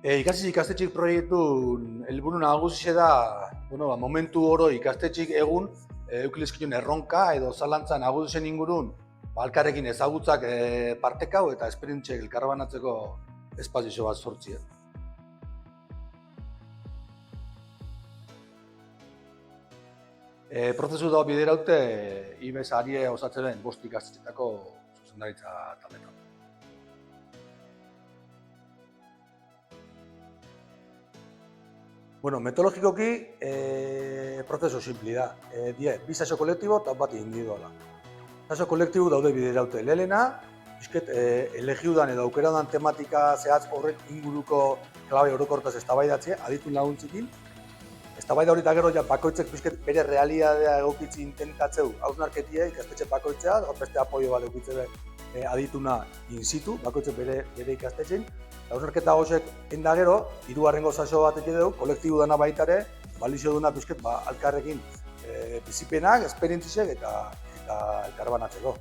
Ikastetxik proiektu helburu nagusia da, momentu oro ikastetxik egun eukilizkion erronka edo zalantza nagusien ingurun elkarrekin ezagutzak partekau eta esperientziak elkarbanatzeko espazio bat sortzia. Prozesu da bideraute IBES arie osatzen den 5 ikastetxetako zuzendaritza taldetan. Metodologikoki prozesu simpli da. Bi sasio kolektibo eta bat individuala. Sasio kolektibo daude bideraute lehena, elegiudan edo aukeradan tematika zehaz horrek inguruko klabe orokortaz eztabaidatzea, aditun laguntzikin. Eztabaida hori eta gero bakoitzek bere realidadea egokitzi intentatzeu hausnarketia ikastetxe bakoitzea, beste apoio bat egokitze adituna in situ, bakoitzek bere ikastetxein. Hausnarketa hauek enda gero, 3. sasio bat dugu, kolektibo dana baitare, balizio duna elkarrekin bizipenak, esperientziak eta elkarbanatzeko.